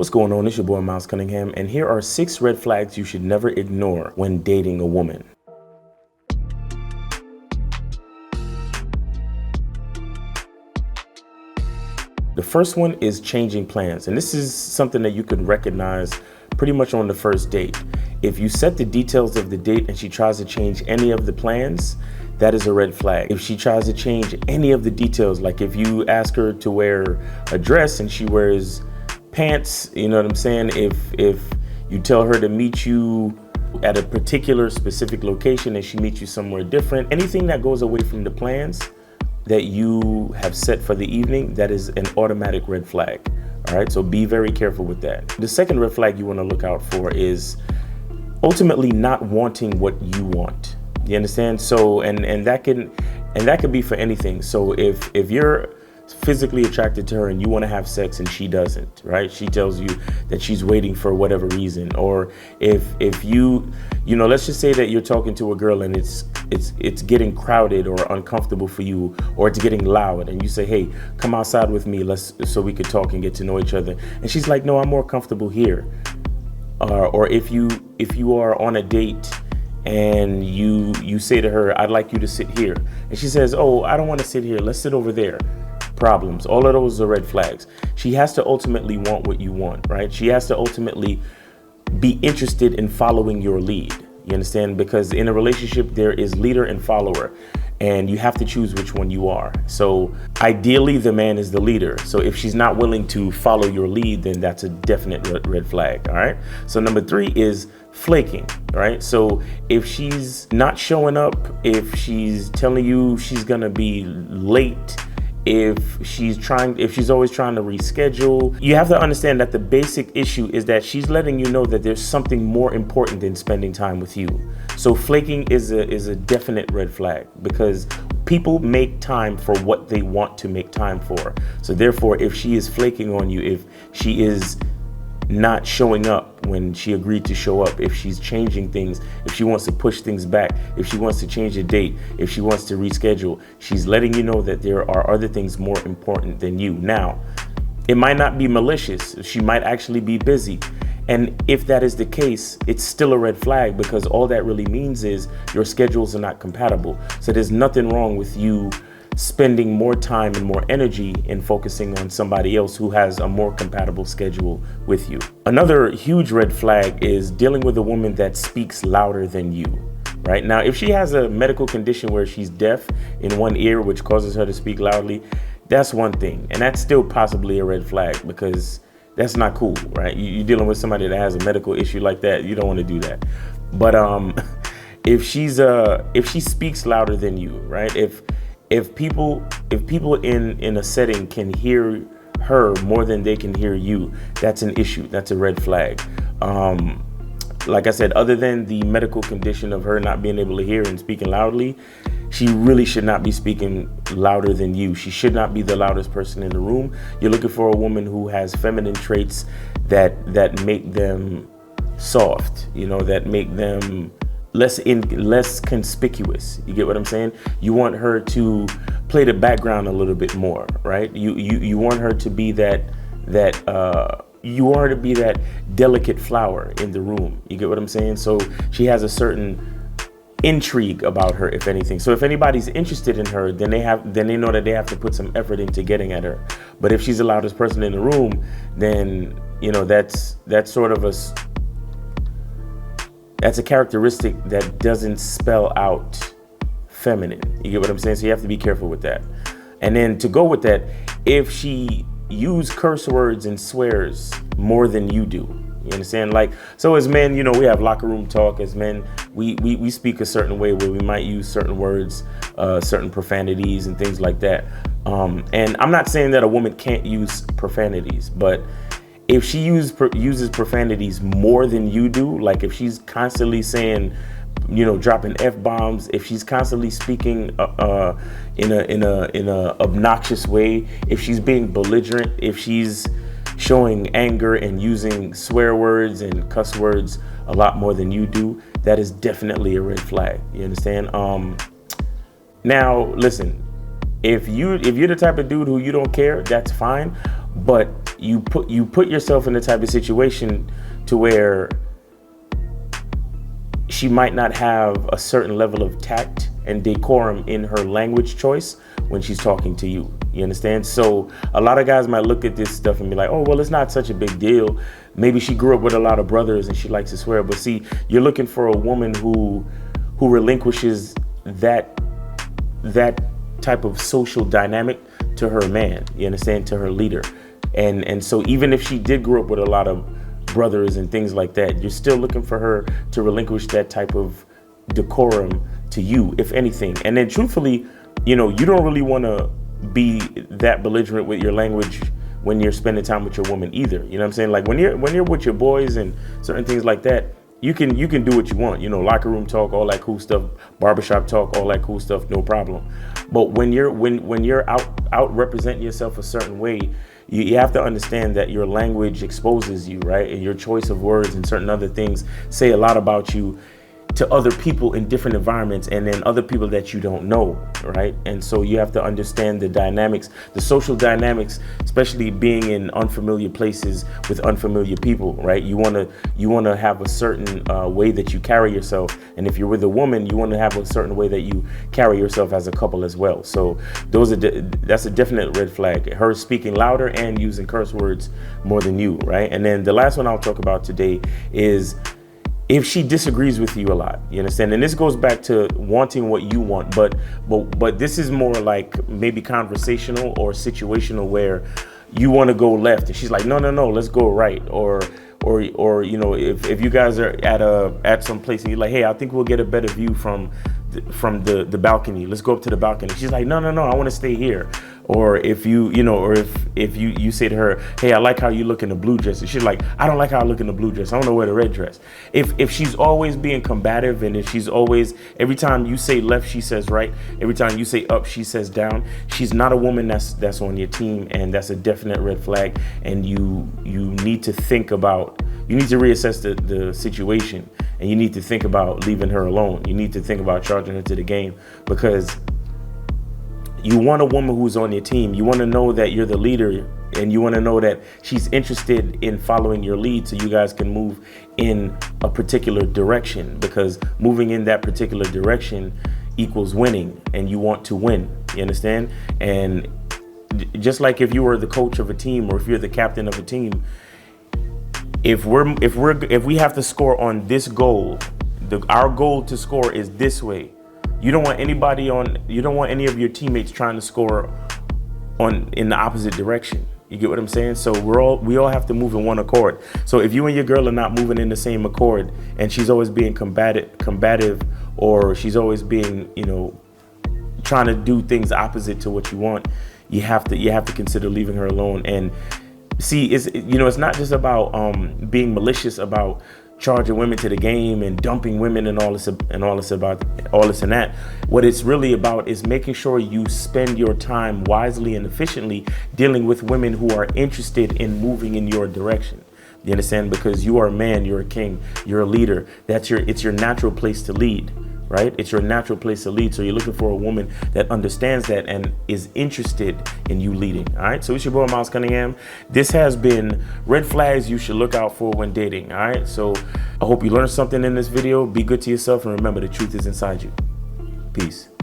What's going on? It's your boy Miles Cunningham, and here are 6 red flags you should never ignore when dating a woman. The first one is changing plans, and this is something that you could recognize pretty much on the first date. If you set the details of the date and she tries to change any of the plans, that is a red flag. If she tries to change any of the details, like if you ask her to wear a dress and she wears pants, you know what I'm saying? If you tell her to meet you at a particular specific location and she meets you somewhere different, anything that goes away from the plans that you have set for the evening, that is an automatic red flag. All right, so be very careful with that. The second red flag you want to look out for is ultimately not wanting what you want. You understand? So and that can be for anything. So if you're physically attracted to her and you want to have sex and she doesn't, right? She tells you that she's waiting for whatever reason, or if you know, let's just say that you're talking to a girl and it's getting crowded or uncomfortable for you, or it's getting loud, and you say, hey, come outside with me, so we could talk and get to know each other, and she's like, no, I'm more comfortable here. Or if you are on a date and you say to her, I'd like you to sit here, and she says, oh, I don't want to sit here, let's sit over there. Problems. All of those are red flags. She has to ultimately want what you want, right? She has to ultimately be interested in following your lead. You understand? Because in a relationship, there is leader and follower, and you have to choose which one you are. So ideally, the man is the leader. So if she's not willing to follow your lead, then that's a definite red flag. All right. So number 3 is flaking. Right. So if she's not showing up, if she's telling you she's gonna be late, if she's always trying to reschedule, you have to understand that the basic issue is that she's letting you know that there's something more important than spending time with you. So flaking is a definite red flag, because people make time for what they want to make time for. So therefore, if she is flaking on you, if she is not showing up when she agreed to show up, if she's changing things, if she wants to push things back, if she wants to change a date, if she wants to reschedule, she's letting you know that there are other things more important than you. Now, it might not be malicious. She might actually be busy. And if that is the case, it's still a red flag, because all that really means is your schedules are not compatible. So there's nothing wrong with you spending more time and more energy in focusing on somebody else who has a more compatible schedule with you. Another huge red flag is dealing with a woman that speaks louder than you. Right now, if she has a medical condition where she's deaf in one ear, which causes her to speak loudly, that's one thing. And that's still possibly a red flag, because that's not cool, right? You're dealing with somebody that has a medical issue like that. You don't want to do that. But if she speaks louder than you, right? If people in a setting can hear her more than they can hear you, that's an issue. That's a red flag. Like I said, other than the medical condition of her not being able to hear and speaking loudly, she really should not be speaking louder than you. She should not be the loudest person in the room. You're looking for a woman who has feminine traits that make them soft, you know, that make them less conspicuous. You get what I'm saying? You want her to play the background a little bit more, right? You want her to be that delicate flower in the room. You get what I'm saying? So she has a certain intrigue about her, if anything. So if anybody's interested in her, then they know that they have to put some effort into getting at her. But if she's the loudest person in the room, then you know that's sort of that's a characteristic that doesn't spell out feminine. You get what I'm saying? So you have to be careful with that. And then to go with that, if she use curse words and swears more than you do, you understand? Like, so as men, you know, we have locker room talk. As men, we speak a certain way where we might use certain words, certain profanities and things like that. And I'm not saying that a woman can't use profanities, but if she uses profanities more than you do, like if she's constantly saying, you know, dropping F-bombs, if she's constantly speaking in a obnoxious way, if she's being belligerent, if she's showing anger and using swear words and cuss words a lot more than you do, that is definitely a red flag. You understand? Now, listen, if you're the type of dude who you don't care, that's fine. But you put yourself in the type of situation to where she might not have a certain level of tact and decorum in her language choice when she's talking to you. You understand? So a lot of guys might look at this stuff and be like, oh, well, it's not such a big deal. Maybe she grew up with a lot of brothers and she likes to swear. But see, you're looking for a woman who relinquishes that type of social dynamic to her man, you understand, to her leader. And so even if she did grow up with a lot of brothers and things like that, you're still looking for her to relinquish that type of decorum to you, if anything. And then truthfully, you know, you don't really want to be that belligerent with your language when you're spending time with your woman either. You know what I'm saying? Like when you're with your boys and certain things like that, you can do what you want, you know, locker room talk, all that cool stuff, barbershop talk, all that cool stuff, no problem. But when you're out representing yourself a certain way, you have to understand that your language exposes you, right? And your choice of words and certain other things say a lot about you to other people in different environments, and then other people that you don't know, right? And so you have to understand the dynamics, the social dynamics, especially being in unfamiliar places with unfamiliar people, right? You want to have a certain way that you carry yourself, and if you're with a woman, you want to have a certain way that you carry yourself as a couple as well. So that's a definite red flag. Her speaking louder and using curse words more than you, right? And then the last one I'll talk about today is if she disagrees with you a lot, you understand? And this goes back to wanting what you want, but this is more like maybe conversational or situational, where you want to go left and she's like, no, let's go right. Or you know, if you guys are at some place and you're like, hey, I think we'll get a better view from the balcony. Let's go up to the balcony. She's like, no, I want to stay here. Or if you say to her, hey, I like how you look in the blue dress. And she's like, I don't like how I look in the blue dress. I don't know wear the red dress. If she's always being combative, and if she's always, every time you say left, she says right. Every time you say up, she says down. She's not a woman that's on your team, and that's a definite red flag. And you need to think about, you need to reassess the situation, and you need to think about leaving her alone. You need to think about charging her to the game, because you want a woman who's on your team. You want to know that you're the leader, and you want to know that she's interested in following your lead, so you guys can move in a particular direction, because moving in that particular direction equals winning, and you want to win. You understand? And just like if you were the coach of a team, or if you're the captain of a team, if we have to score on this goal, our goal to score is this way. You don't want any of your teammates trying to score in the opposite direction. You get what I'm saying? So we all have to move in one accord. So if you and your girl are not moving in the same accord, and she's always being combative, or she's always being, you know, trying to do things opposite to what you want, you have to consider leaving her alone. And see, it's not just about being malicious about charging women to the game and dumping women and all this and that. What it's really about is making sure you spend your time wisely and efficiently dealing with women who are interested in moving in your direction. You understand? Because you are a man, you're a king, you're a leader. It's your natural place to lead, right? It's your natural place to lead. So you're looking for a woman that understands that and is interested in you leading. All right. So it's your boy, Miles Cunningham. This has been red flags you should look out for when dating. All right. So I hope you learned something in this video. Be good to yourself, and remember, the truth is inside you. Peace.